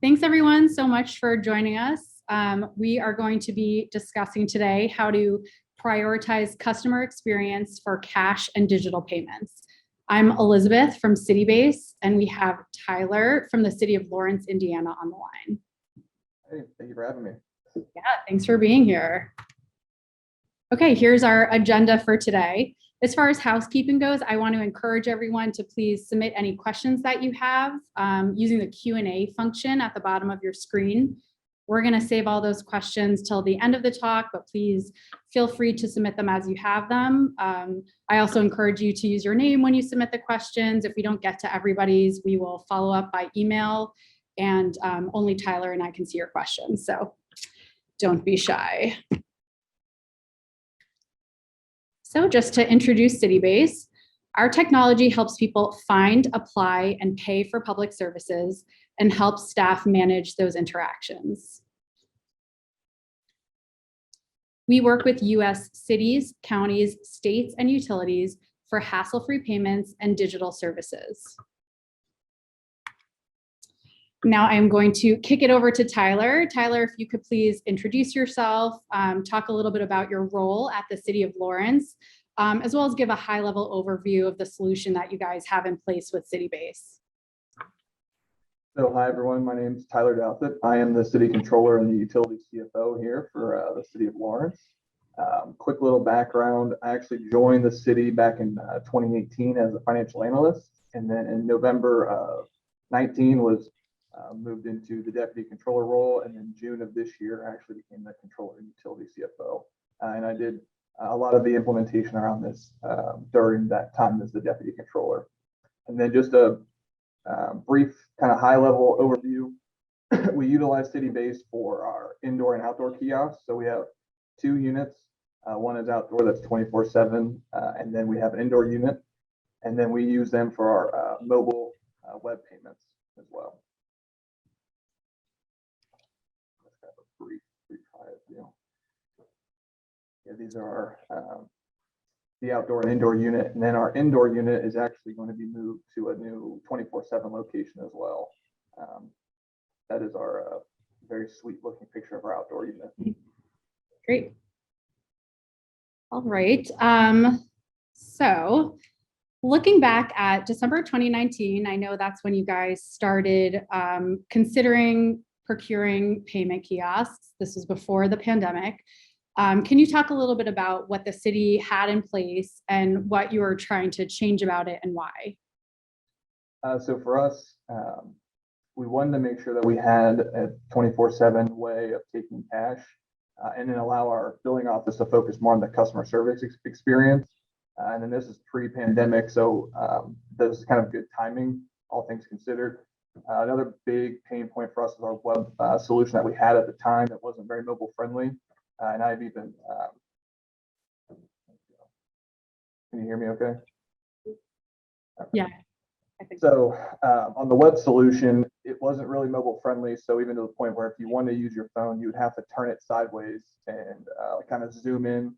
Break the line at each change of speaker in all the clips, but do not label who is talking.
Thanks everyone so much for joining us. We are going to be discussing today how to prioritize customer experience for cash and digital payments. I'm Elizabeth from Citybase, and we have Tyler from the city of Lawrence, Indiana on the line.
Hey, thank you for having me.
Yeah, thanks for being here. Okay, here's our agenda for today. As far as housekeeping goes, I want to encourage everyone to please submit any questions that you have using the Q&A function at the bottom of your screen. We're going to save all those questions till the end of the talk, but please feel free to submit them as you have them. I also encourage you to use your name when you submit the questions. If we don't get to everybody's, we will follow up by email, and only Tyler and I can see your questions, so don't be shy. So just to introduce Citybase, our technology helps people find, apply, and pay for public services and helps staff manage those interactions. We work with US cities, counties, states, and utilities for hassle-free payments and digital services. Now I'm going to kick it over to Tyler. Tyler, if you could please introduce yourself, talk a little bit about your role at the City of Lawrence, as well as give a high-level overview of the solution that you guys have in place with Citybase.
So hi everyone, my name is Tyler Douthit. I am the City Controller and the Utility CFO here for the City of Lawrence. Quick little background, I actually joined the city back in 2018 as a financial analyst, and then in November of 19 was moved into the deputy controller role, and in June of this year I actually became the controller and utility CFO. And I did a lot of the implementation around this during that time as the deputy controller. And then just a brief kind of high level overview. We utilize Citybase for our indoor and outdoor kiosks. So we have two units. One is outdoor, that's 24/7, and then we have an indoor unit, and then we use them for our mobile web payments as well. Brief view. Yeah, these are our the outdoor and indoor unit, and then our indoor unit is actually going to be moved to a new 24/7 location as well. That is our very sweet looking picture of our outdoor unit.
Great. All right. So looking back at December 2019, I know that's when you guys started considering procuring payment kiosks. This was before the pandemic. Can you talk a little bit about what the city had in place and what you were trying to change about it and why?
So for us, we wanted to make sure that we had a 24/7 way of taking cash and then allow our billing office to focus more on the customer service experience. And then this is pre-pandemic, so this is kind of good timing, all things considered. Another big pain point for us is our web solution that we had at the time that wasn't very mobile friendly. And I've even, can you hear me okay?
Yeah, I think
so. On the web solution, it wasn't really mobile friendly. So even to the point where if you wanted to use your phone, you would have to turn it sideways and kind of zoom in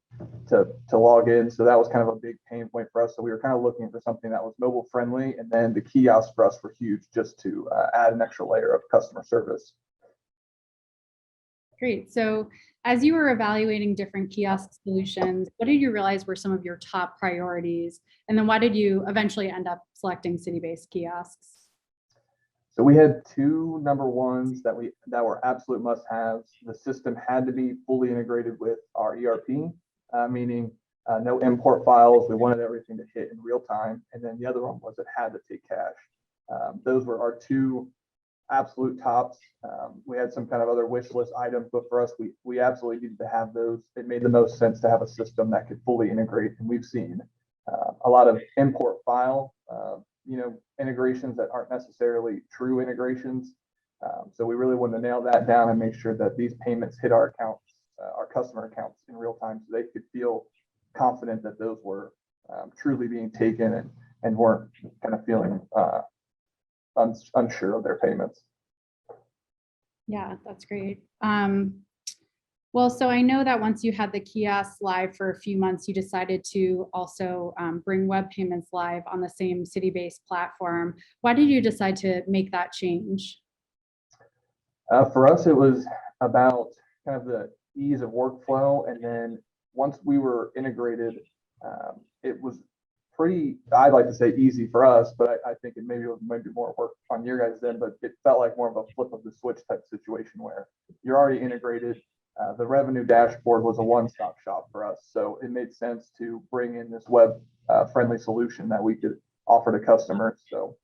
to log in. So that was kind of a big pain point for us. So we were kind of looking for something that was mobile friendly, and then the kiosks for us were huge just to add an extra layer of customer service.
Great. So as you were evaluating different kiosk solutions, what did you realize were some of your top priorities? And then why did you eventually end up selecting Citybase kiosks?
So we had two number ones that were absolute must-haves. The system had to be fully integrated with our ERP, meaning no import files. We wanted everything to hit in real time. And then the other one was it had to take cash. Those were our two absolute tops. We had some kind of other wish list items, but for us, we absolutely needed to have those. It made the most sense to have a system that could fully integrate, and we've seen a lot of import file integrations that aren't necessarily true integrations. So we really wanted to nail that down and make sure that these payments hit our accounts, our customer accounts in real time, so they could feel confident that those were truly being taken and weren't kind of feeling unsure of their payments.
Yeah, that's great. Well, so I know that once you had the kiosk live for a few months, you decided to also bring web payments live on the same Citybase platform. Why did you decide to make that change?
For us, it was about kind of the ease of workflow. And then once we were integrated, it was pretty, I'd like to say easy for us, but I think it maybe was maybe more work on your guys then, but it felt like more of a flip of the switch type situation where you're already integrated. The revenue dashboard was a one-stop shop for us. So it made sense to bring in this web friendly solution that we could offer to customers. So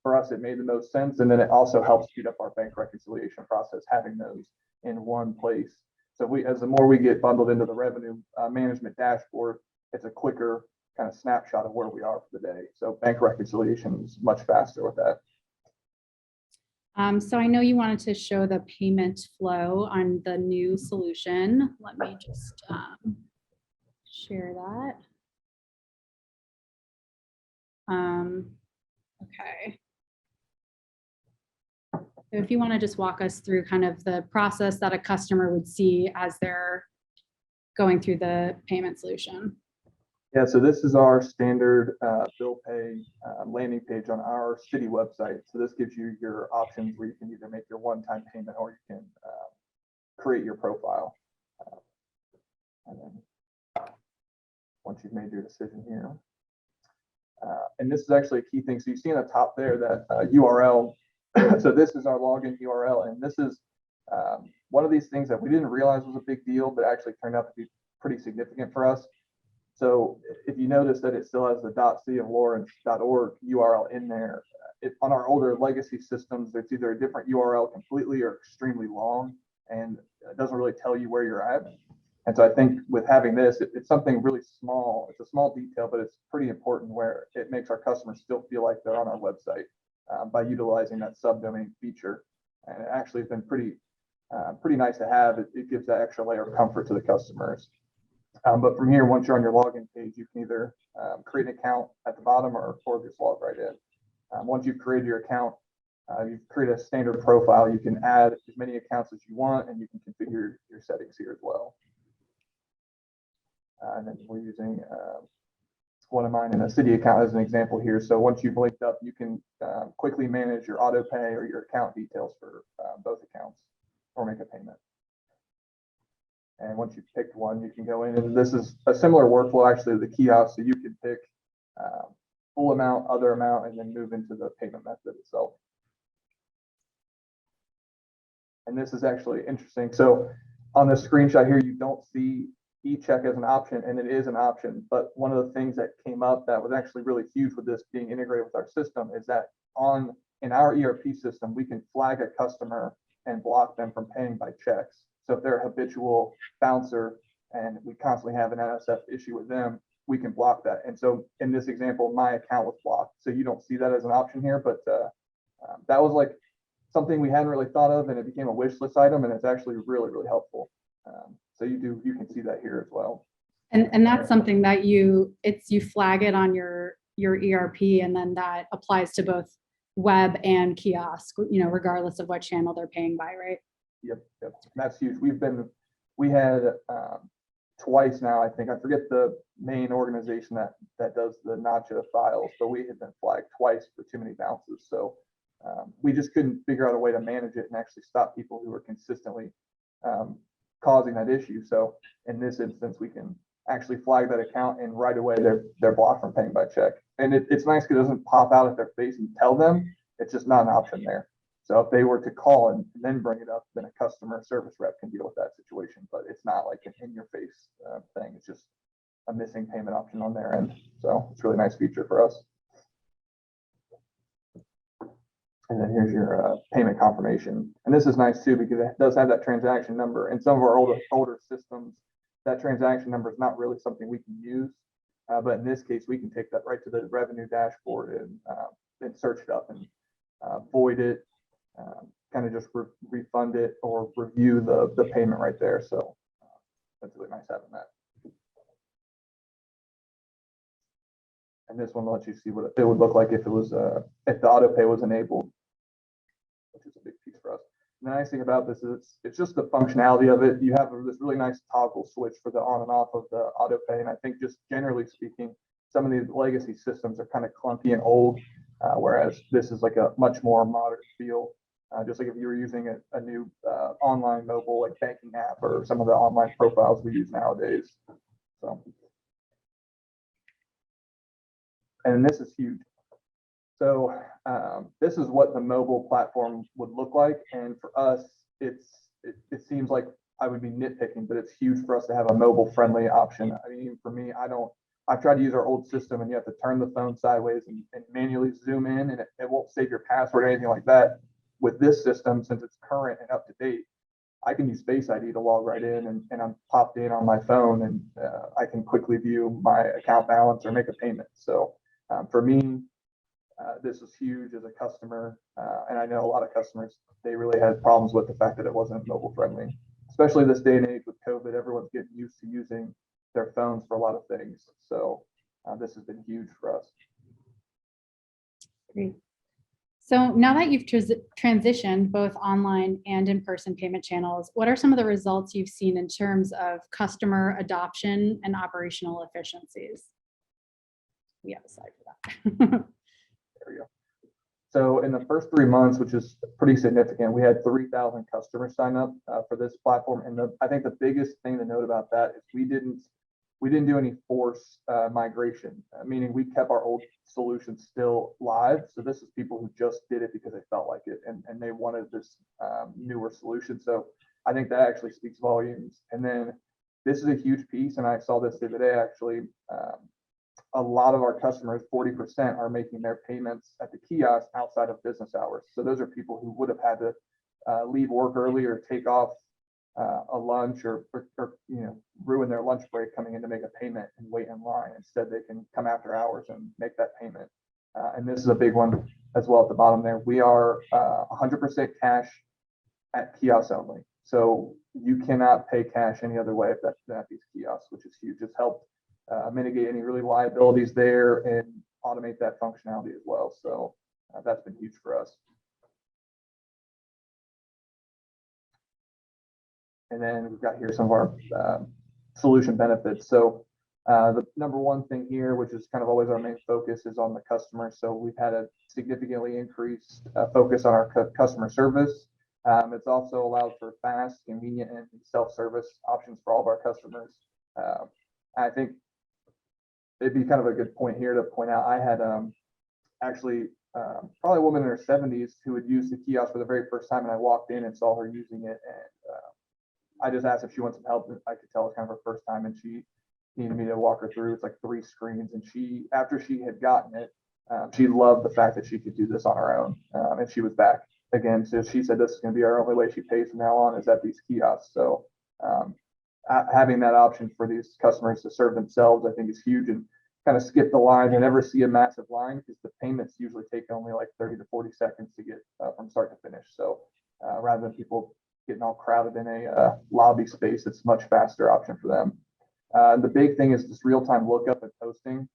for us, it made the most sense. And then it also helps speed up our bank reconciliation process, having those in one place. So as the more we get bundled into the revenue management dashboard, it's a quicker kind of snapshot of where we are for the day. So bank reconciliation is much faster with that.
So I know you wanted to show the payment flow on the new solution. Let me just share that. Okay. So if you want to just walk us through kind of the process that a customer would see as they're going through the payment solution.
Yeah, so this is our standard bill pay landing page on our city website. So this gives you your options where you can either make your one-time payment or you can create your profile. And then once you've made your decision here. And this is actually a key thing. So you see on the top there that URL. So this is our login URL. And this is one of these things that we didn't realize was a big deal, but actually turned out to be pretty significant for us. So if you notice that it still has the .cityoflawrence.org URL in there, on our older legacy systems, it's either a different URL completely or extremely long, and it doesn't really tell you where you're at. And so I think with having this, it's something really small. It's a small detail, but it's pretty important where it makes our customers still feel like they're on our website by utilizing that subdomain feature. And it actually has been pretty nice to have. It gives that extra layer of comfort to the customers. But from here, once you're on your login page, you can either create an account at the bottom or just log right in. Once you've created your account, you've created a standard profile. You can add as many accounts as you want, and you can configure your settings here as well. And then we're using one of mine in a city account as an example here. So once you've linked up, you can quickly manage your auto pay or your account details for both accounts or make a payment. And once you've picked one, you can go in, and this is a similar workflow actually to the kiosk. So you can pick full amount, other amount, and then move into the payment method itself. And this is actually interesting. So on this screenshot here, you don't see e-check as an option, and it is an option. But one of the things that came up that was actually really huge with this being integrated with our system is that in our ERP system, we can flag a customer and block them from paying by checks. So if they're a habitual bouncer and we constantly have an NSF issue with them, we can block that. And so in this example, my account was blocked. So you don't see that as an option here, but that was like something we hadn't really thought of, and it became a wish list item, and it's actually really, really helpful. So you can see that here as well.
And that's something that you flag it on your ERP, and then that applies to both web and kiosk, regardless of what channel they're paying by, right?
Yep. That's huge. We had twice now, I think, I forget the main organization that does the Nacha files, but we had been flagged twice for too many bounces. So we just couldn't figure out a way to manage it and actually stop people who were consistently causing that issue. So in this instance, we can actually flag that account, and right away they're blocked from paying by check. And it's nice because it doesn't pop out at their face and tell them. It's just not an option there. So if they were to call and then bring it up, then a customer service rep can deal with that situation. But it's not like an in-your-face thing. It's just a missing payment option on their end. So it's a really nice feature for us. And then here's your payment confirmation. And this is nice too, because it does have that transaction number. In some of our older systems, that transaction number is not really something we can use. But in this case, we can take that right to the revenue dashboard and search it up and void it, kind of just refund it or review the payment right there. So that's really nice having that. And this one lets you see what it would look like if it was if the auto pay was enabled, which is a big piece for us. And the nice thing about this is it's just the functionality of it. You have this really nice toggle switch for the on and off of the auto pay. And I think just generally speaking, some of these legacy systems are kind of clunky and old, whereas this is like a much more modern feel. just like if you were using a new online mobile like banking app or some of the online profiles we use nowadays. So, and this is huge. So this is what the mobile platform would look like, and for us, it seems like I would be nitpicking, but it's huge for us to have a mobile-friendly option. I mean, for me, I've tried to use our old system, and you have to turn the phone sideways and manually zoom in, and it won't save your password or anything like that. With this system, since it's current and up to date, I can use Face ID to log right in, and I'm popped in on my phone, and I can quickly view my account balance or make a payment. So for me, this was huge as a customer, and I know a lot of customers, they really had problems with the fact that it wasn't mobile friendly, especially this day and age with COVID. Everyone's getting used to using their phones for a lot of things. So this has been huge for us.
Great. So now that you've transitioned both online and in-person payment channels, what are some of the results you've seen in terms of customer adoption and operational efficiencies? We have a slide for that.
There we go. So in the first 3 months, which is pretty significant, we had 3,000 customers sign up for this platform. And I think the biggest thing to note about that is we didn't do any forced migration, meaning we kept our old solution still live. So this is people who just did it because they felt like it and they wanted this newer solution. So I think that actually speaks volumes. And then this is a huge piece, and I saw this the other day actually. A lot of our customers, 40%, are making their payments at the kiosk outside of business hours. So those are people who would have had to leave work early or take off a lunch or ruin their lunch break coming in to make a payment and wait in line. Instead, they can come after hours and make that payment. And this is a big one as well at the bottom there. We are 100% cash at kiosks only. So you cannot pay cash any other way than at these kiosks, which is huge. It's helped mitigate any really liabilities there and automate that functionality as well. So that's been huge for us. And then we've got here some of our solution benefits. So the number one thing here, which is kind of always our main focus, is on the customer. So we've had a significantly increased focus on our customer service. It's also allowed for fast, convenient, and self-service options for all of our customers. I think it'd be kind of a good point here to point out, I had actually probably a woman in her 70s who would use the kiosk for the very first time, and I walked in and saw her using it, and I just asked if she wants some help. I could tell it's kind of her first time, and she needed me to walk her through. It's like 3 screens, and after she had gotten it, she loved the fact that she could do this on her own, and she was back again. So she said this is going to be our only way she pays from now on is at these kiosks. So having that option for these customers to serve themselves, I think, is huge, and kind of skip the line and never see a massive line, because the payments usually take only like 30 to 40 seconds to get from start to finish. So rather than people getting all crowded in a lobby space, it's a much faster option for them. The big thing is this real-time lookup and posting.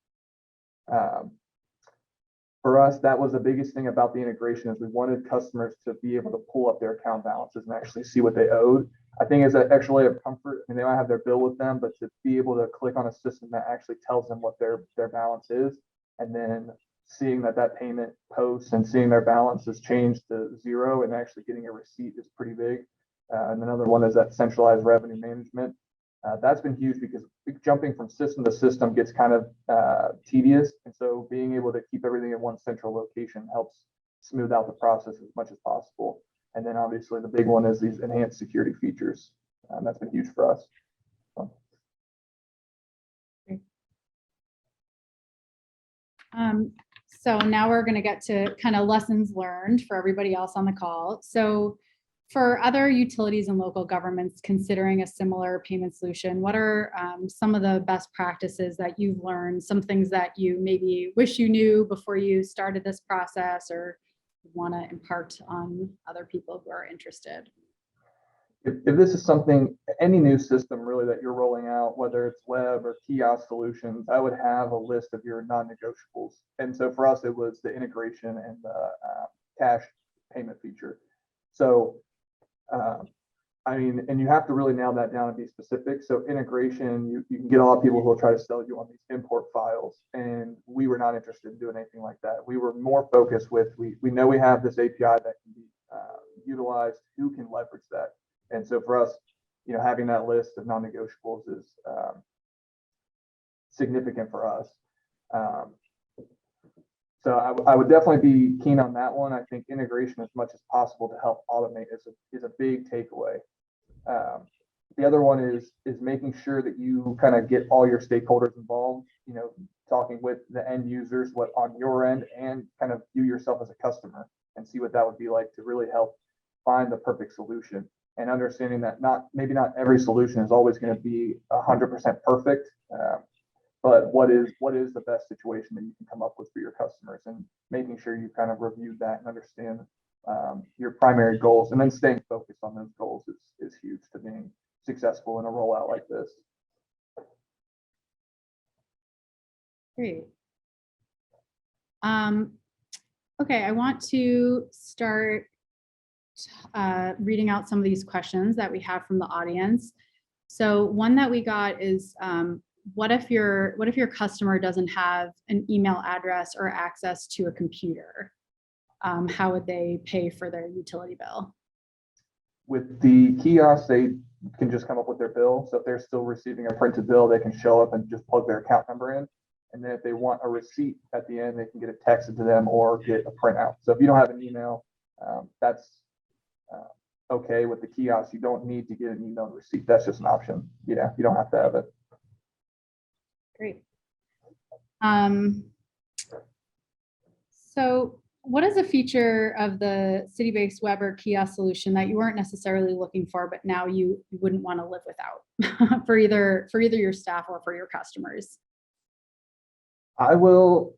For us, that was the biggest thing about the integration, is we wanted customers to be able to pull up their account balances and actually see what they owed. I think it's an extra layer of comfort. I mean, they might have their bill with them, but to be able to click on a system that actually tells them what their balance is, and then seeing that payment posts and seeing their balance has changed to 0 and actually getting a receipt is pretty big. And another one is that centralized revenue management. That's been huge, because jumping from system to system gets kind of tedious. And so being able to keep everything in one central location helps smooth out the process as much as possible. And then obviously the big one is these enhanced security features. That's been huge for us.
So now we're going to get to kind of lessons learned for everybody else on the call. So for other utilities and local governments considering a similar payment solution, what are some of the best practices that you've learned, some things that you maybe wish you knew before you started this process, or want to impart on other people who are interested?
If this is something, any new system really that you're rolling out, whether it's web or kiosk solutions, I would have a list of your non-negotiables. And so for us, it was the integration and the cash payment feature. So, I mean, and you have to really nail that down and be specific. So integration, you can get a lot of people who will try to sell you on these import files, and we were not interested in doing anything like that. We were more focused with, we know we have this API that can be utilized, who can leverage that. And so for us, having that list of non-negotiables is significant for us. So I would definitely be keen on that one. I think integration as much as possible to help automate is a big takeaway. The other one is making sure that you kind of get all your stakeholders involved, talking with the end users, what on your end, and kind of view yourself as a customer and see what that would be like to really help find the perfect solution, and understanding that maybe not every solution is always going to be 100% perfect. But what is the best situation that you can come up with for your customers, and making sure you kind of review that and understand your primary goals, and then staying focused on those goals is huge to being successful in a rollout like this.
Great. Okay, I want to start reading out some of these questions that we have from the audience. So one that we got is, what if your customer doesn't have an email address or access to a computer? How would they pay for their utility bill?
With the kiosk, they can just come up with their bill. So if they're still receiving a printed bill, they can show up and just plug their account number in. And then if they want a receipt at the end, they can get it texted to them or get a printout. So if you don't have an email, that's okay. With the kiosk, you don't need to get an email receipt. That's just an option. Yeah, you don't have to have it.
Great. So what is a feature of the city-based web or kiosk solution that you weren't necessarily looking for, but now you wouldn't want to live without for either your staff or for your customers?
I will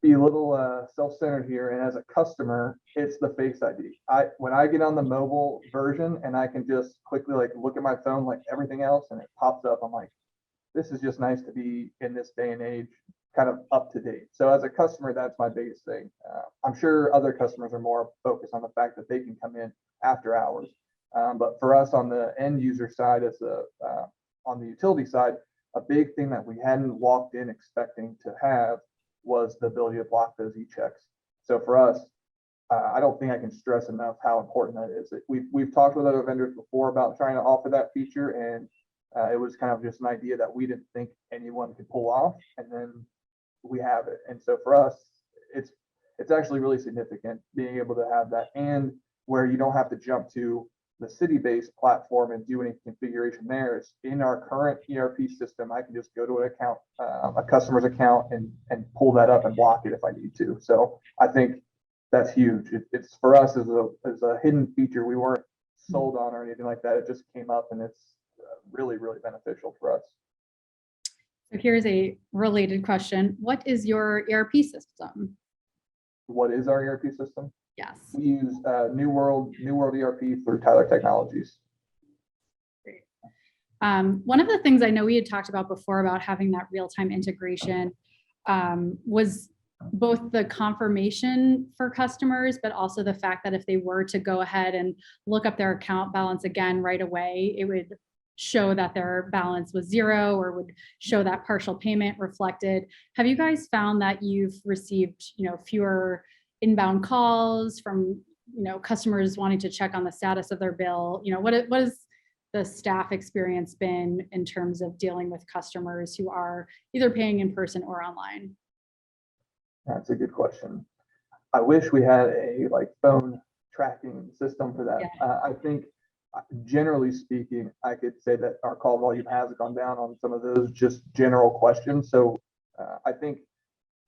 be a little self-centered here, and as a customer, it's the Face ID. When I get on the mobile version and I can just quickly look at my phone like everything else, and it pops up, I'm like, this is just nice to be in this day and age, kind of up to date. So as a customer, that's my biggest thing. I'm sure other customers are more focused on the fact that they can come in after hours. But for us on the end user side, on the utility side, a big thing that we hadn't walked in expecting to have was the ability to block those e-checks. So for us, I don't think I can stress enough how important that is. We've talked with other vendors before about trying to offer that feature, and it was kind of just an idea that we didn't think anyone could pull off, and then we have it. And so for us, it's actually really significant being able to have that, and where you don't have to jump to the city-based platform and do any configuration there. It's in our current ERP system. I can just go to an account, a customer's account, and pull that up and block it if I need to. So I think that's huge. It's for us as a hidden feature. We weren't sold on or anything like that. It just came up, and it's really, really beneficial for us.
So here's a related question. What is your ERP system?
What is our ERP system?
Yes.
We use New World ERP through Tyler Technologies.
Great. One of the things I know we had talked about before about having that real-time integration was both the confirmation for customers, but also the fact that if they were to go ahead and look up their account balance again right away, it would show that their balance was zero, or would show that partial payment reflected. Have you guys found that you've received, fewer inbound calls from, customers wanting to check on the status of their bill? What has the staff experience been in terms of dealing with customers who are either paying in person or online?
That's a good question. I wish we had a phone tracking system for that.
Yeah.
I think generally speaking, I could say that our call volume has gone down on some of those just general questions. So I think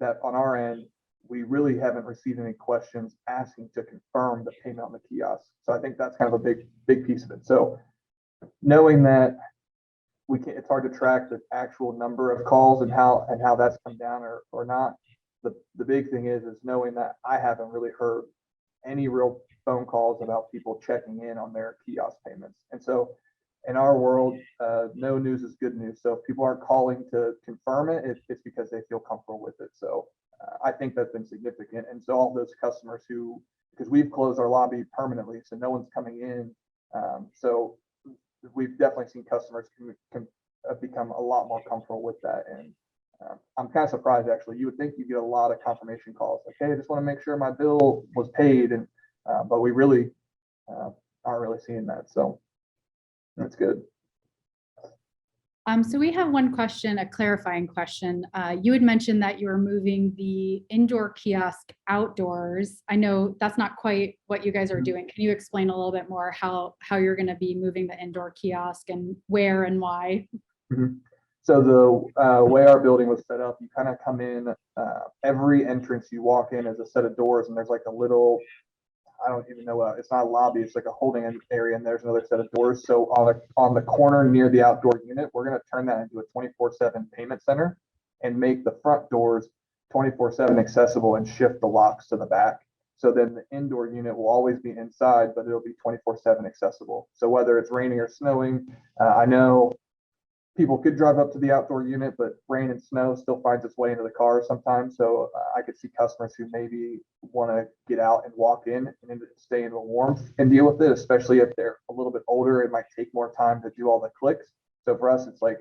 that on our end, we really haven't received any questions asking to confirm the payment on the kiosk. So I think that's kind of a big piece of it. So knowing that it's hard to track the actual number of calls and how that's come down or not. The big thing is knowing that I haven't really heard any real phone calls about people checking in on their kiosk payments. And so in our world, no news is good news. So if people aren't calling to confirm it, it's because they feel comfortable with it. So I think that's been significant. And so all those customers because we've closed our lobby permanently, so no one's coming in. So we've definitely seen customers can become a lot more comfortable with that. And I'm kind of surprised, actually. You would think you get a lot of confirmation calls like, hey, I just want to make sure my bill was paid. And but we really aren't really seeing that. So that's good.
So we have one question, a clarifying question. You had mentioned that you were moving the indoor kiosk outdoors. I know that's not quite what you guys are doing. Can you explain a little bit more how you're going to be moving the indoor kiosk and where and why?
Mm-hmm. So the way our building was set up, you kind of come in, every entrance you walk in is a set of doors, and there's like a little, I don't even know, it's not a lobby, it's like a holding area, and there's another set of doors. So on the corner near the outdoor unit, we're going to turn that into a 24/7 payment center and make the front doors 24/7 accessible and shift the locks to the back. So then the indoor unit will always be inside, but it'll be 24/7 accessible. So whether it's raining or snowing, I know people could drive up to the outdoor unit, but rain and snow still finds its way into the car sometimes. So I could see customers who maybe want to get out and walk in and stay in the warmth and deal with it, especially if they're a little bit older. It might take more time to do all the clicks. So for us, it's like,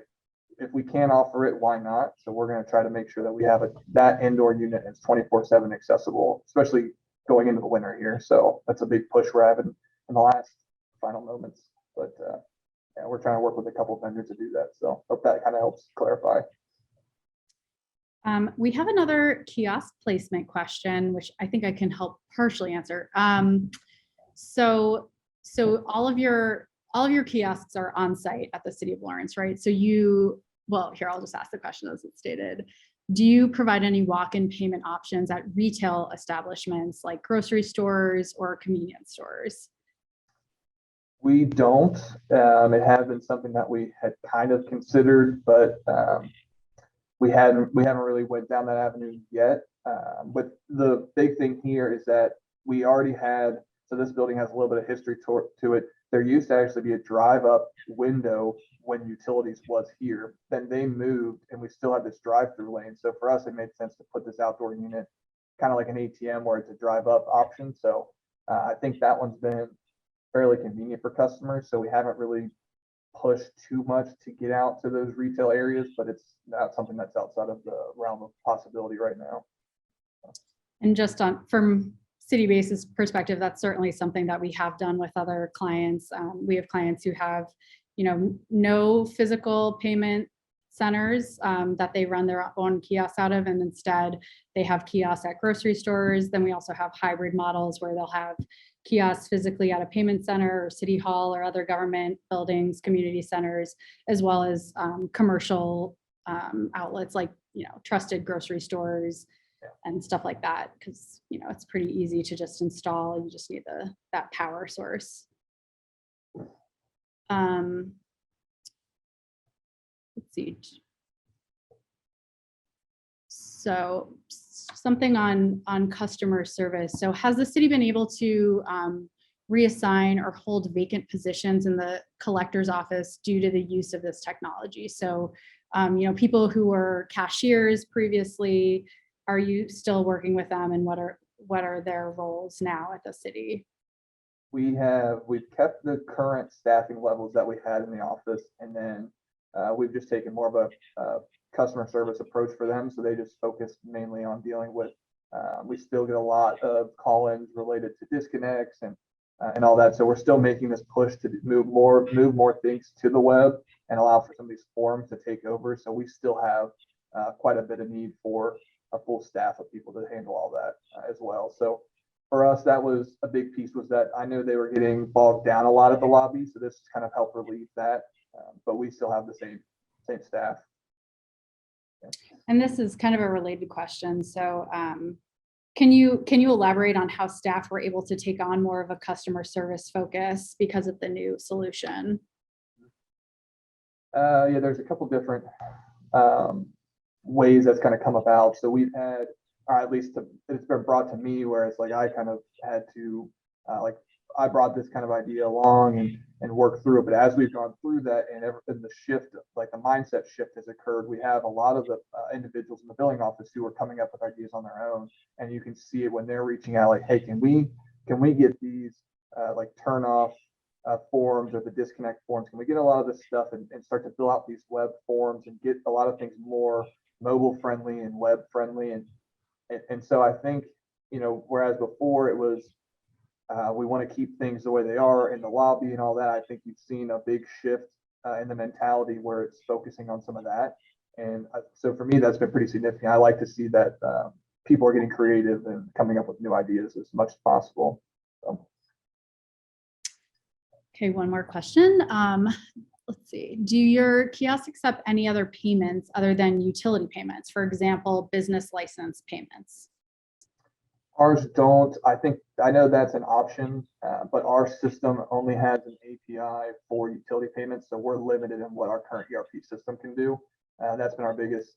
if we can offer it, why not? So we're going to try to make sure that we have that indoor unit is 24/7 accessible, especially going into the winter here. So that's a big push we're having in the last final moments. But yeah, we're trying to work with a couple of vendors to do that. So hope that kind of helps clarify.
We have another kiosk placement question, which I think I can help partially answer. So all of your kiosks are on site at the City of Lawrence, right? So well, here, I'll just ask the question as it's stated. Do you provide any walk-in payment options at retail establishments like grocery stores or convenience stores?
We don't. It has been something that we had kind of considered, but we haven't really went down that avenue yet. But the big thing here is that we already had, so this building has a little bit of history to it. There used to actually be a drive-up window when utilities was here. Then they moved, and we still had this drive-through lane. So for us, it made sense to put this outdoor unit, kind of like an ATM where it's a drive-up option. So I think that one's been fairly convenient for customers. So we haven't really pushed too much to get out to those retail areas, but it's not something that's outside of the realm of possibility right now.
And just from City Base's perspective, that's certainly something that we have done with other clients. We have clients who have, no physical payment centers that they run their own kiosks out of, and instead they have kiosks at grocery stores. Then we also have hybrid models where they'll have kiosks physically at a payment center or city hall or other government buildings, community centers, as well as commercial outlets like trusted grocery stores and stuff like that, because it's pretty easy to just install. You just need that power source. Let's see. So something on customer service. So has the city been able to reassign or hold vacant positions in the collector's office due to the use of this technology? So, people who were cashiers previously, are you still working with them, and what are their roles now at the city?
We've kept the current staffing levels that we had in the office, and then we've just taken more of a customer service approach for them. So they just focus mainly on dealing with, we still get a lot of call-ins related to disconnects and all that. So we're still making this push to move more things to the web and allow for some of these forms to take over. So we still have quite a bit of need for a full staff of people to handle all that as well. So for us, that was a big piece, was that I know they were getting bogged down a lot at the lobby. So this kind of helped relieve that. But we still have the same staff. Yeah.
And this is kind of a related question. So can you elaborate on how staff were able to take on more of a customer service focus because of the new solution?
Yeah, there's a couple different ways that's kind of come about. So we've had, or at least it's been brought to me, where it's like I kind of had to, I brought this kind of idea along and work through it. But as we've gone through that and the shift, like the mindset shift has occurred, we have a lot of the individuals in the billing office who are coming up with ideas on their own. And you can see it when they're reaching out, like, hey, can we get these like turn off forms or the disconnect forms? Can we get a lot of this stuff and start to fill out these web forms and get a lot of things more mobile friendly and web friendly? And so I think, whereas before it was, We want to keep things the way they are in the lobby and all that. I think you've seen a big shift in the mentality where it's focusing on some of that. And so for me, that's been pretty significant. I like to see that people are getting creative and coming up with new ideas as much as possible. So.
Okay, one more question. Let's see. Do your kiosks accept any other payments other than utility payments? For example, business license payments?
Ours don't. I know that's an option, but our system only has an API for utility payments, so we're limited in what our current ERP system can do. That's been our biggest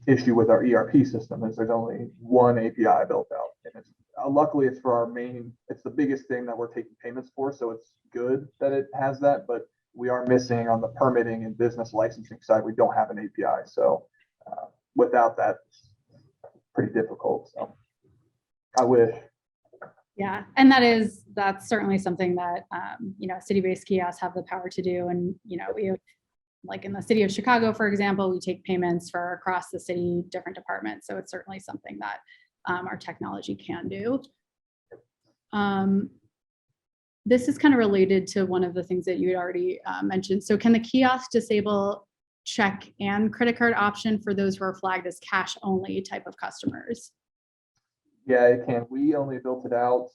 issue with our ERP system is there's only one API built out, and it's luckily it's for our main. It's the biggest thing that we're taking payments for, so it's good that it has that. But we are missing on the permitting and business licensing side. We don't have an API, so without that, it's pretty difficult. So. I wish.
Yeah, and that's certainly something that city-based kiosks have the power to do. And we have, like in the city of Chicago, for example, we take payments for across the city, different departments. So it's certainly something that our technology can do. This is kind of related to one of the things that you had already mentioned. So can the kiosk disable check and credit card option for those who are flagged as cash only type of customers?
Yeah, it can. We only built it out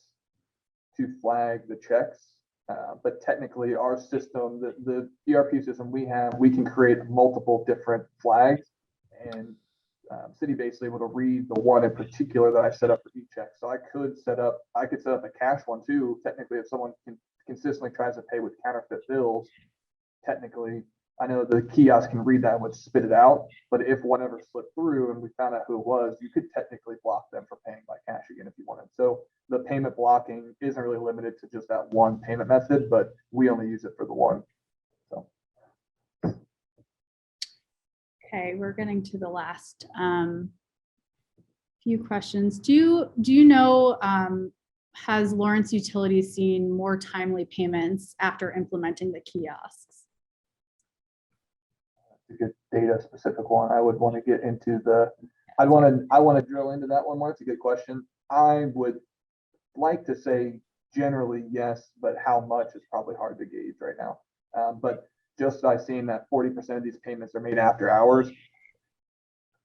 to flag the checks, but technically our system, the ERP system we have, we can create multiple different flags, and City basically able to read the one in particular that I set up for each check. So I could set up a cash one too. Technically, if someone consistently tries to pay with counterfeit bills, technically I know the kiosk can read that and would spit it out, but if one ever slipped through and we found out who it was, you could technically block them for paying by cash again if you wanted. So the payment blocking isn't really limited to just that one payment method, but we only use it for the one. So.
Okay, we're getting to the last few questions. Do you know, has Lawrence Utilities seen more timely payments after implementing the kiosks?
A good data specific one. I would want to get into I want to drill into that one more. It's a good question. I would like to say generally yes, but how much is probably hard to gauge right now. But just by seeing that 40% of these payments are made after hours,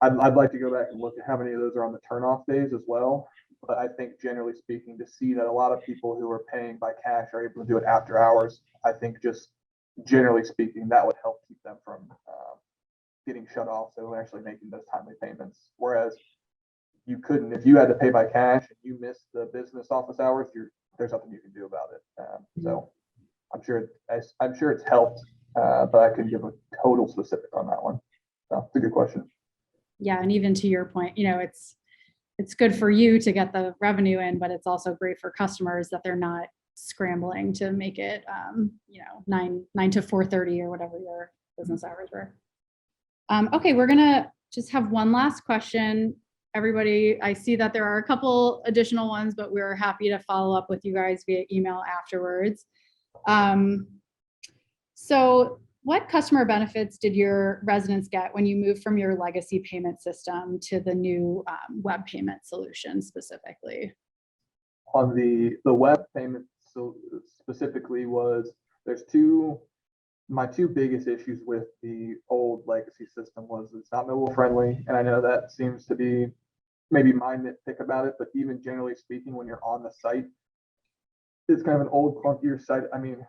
I'd like to go back and look at how many of those are on the turnoff days as well. But I think generally speaking, to see that a lot of people who are paying by cash are able to do it after hours, I think just generally speaking, that would help keep them from getting shut off. So we're actually making those timely payments. Whereas you couldn't, if you had to pay by cash and you missed the business office hours, there's nothing you can do about it. So I'm sure it's helped, but I couldn't give a total specific on that one. So it's a good question.
Yeah, and even to your point, it's good for you to get the revenue in, but it's also great for customers that they're not scrambling to make it 9 to 4:30 or whatever your business hours were. Okay, we're gonna just have one last question. Everybody, I see that there are a couple additional ones, but we're happy to follow up with you guys via email afterwards. So what customer benefits did your residents get when you moved from your legacy payment system to the new web payment solution specifically?
On the web payment specifically my two biggest issues with the old legacy system was it's not mobile friendly. And I know that seems to be maybe my nitpick about it, but even generally speaking, when you're on the site, it's kind of an old clunkier site. I mean,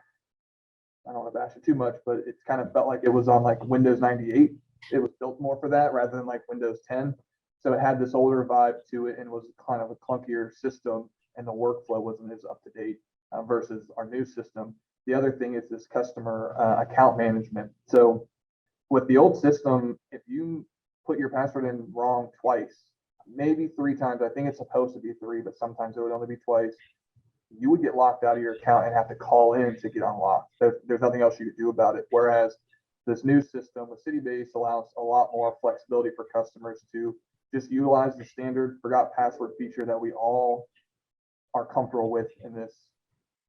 I don't want to bash it too much, but it's kind of felt like it was on like Windows 98. It was built more for that rather than like Windows 10. So it had this older vibe to it and was kind of a clunkier system, and the workflow wasn't as up to date versus our new system. The other thing is this customer account management. So with the old system, if you put your password in wrong twice, maybe 3 times, I think it's supposed to be 3, but sometimes it would only be twice, you would get locked out of your account and have to call in to get unlocked. There's nothing else you could do about it. Whereas this new system with City-based allows a lot more flexibility for customers to just utilize the standard forgot password feature that we all are comfortable with in this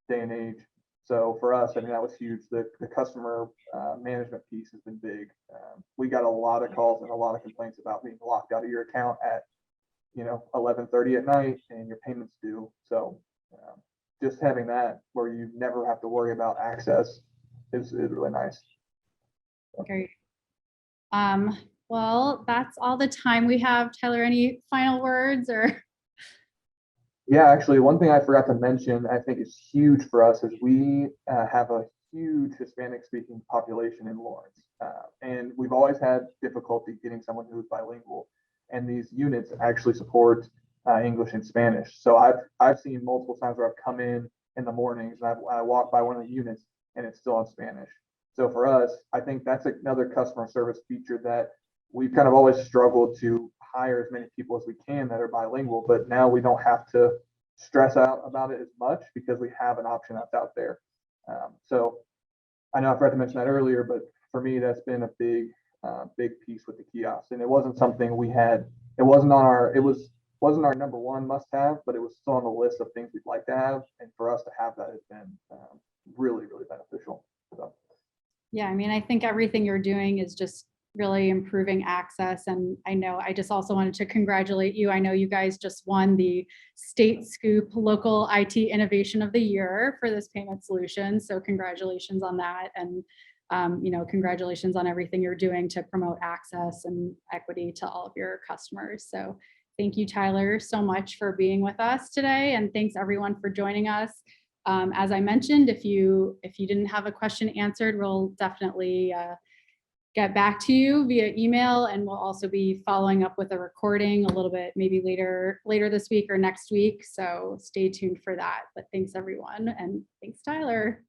day and age. So for us, I mean, that was huge. The customer management piece has been big. We got a lot of calls and a lot of complaints about being locked out of your account at 11:30 at night and your payments due. So Just having that where you never have to worry about access is really nice.
Great. Well, that's all the time we have. Tyler, any final words or?
Yeah, actually, one thing I forgot to mention, I think is huge for us, is we have a huge Hispanic speaking population in Lawrence. And we've always had difficulty getting someone who's bilingual. And these units actually support English and Spanish. So I've seen multiple times where I've come in the mornings and I walk by one of the units and it's still in Spanish. So for us, I think that's another customer service feature that we've kind of always struggled to hire as many people as we can that are bilingual, but now we don't have to stress out about it as much because we have an option that's out there. So I know I forgot to mention that earlier, but for me, that's been a big piece with the kiosk. And it wasn't something we had, it wasn't our number one must have, but it was still on the list of things we'd like to have. And for us to have that has been really, really beneficial. So.
Yeah, I mean, I think everything you're doing is just really improving access. And I know I just also wanted to congratulate you. I know you guys just won the State Scoop Local IT Innovation of the Year for this payment solution. So congratulations on that. And congratulations on everything you're doing to promote access and equity to all of your customers. So thank you, Tyler, so much for being with us today. And thanks everyone for joining us. As I mentioned, if you didn't have a question answered, we'll definitely get back to you via email, and we'll also be following up with a recording a little bit maybe later this week or next week. So stay tuned for that. But thanks everyone, and thanks Tyler.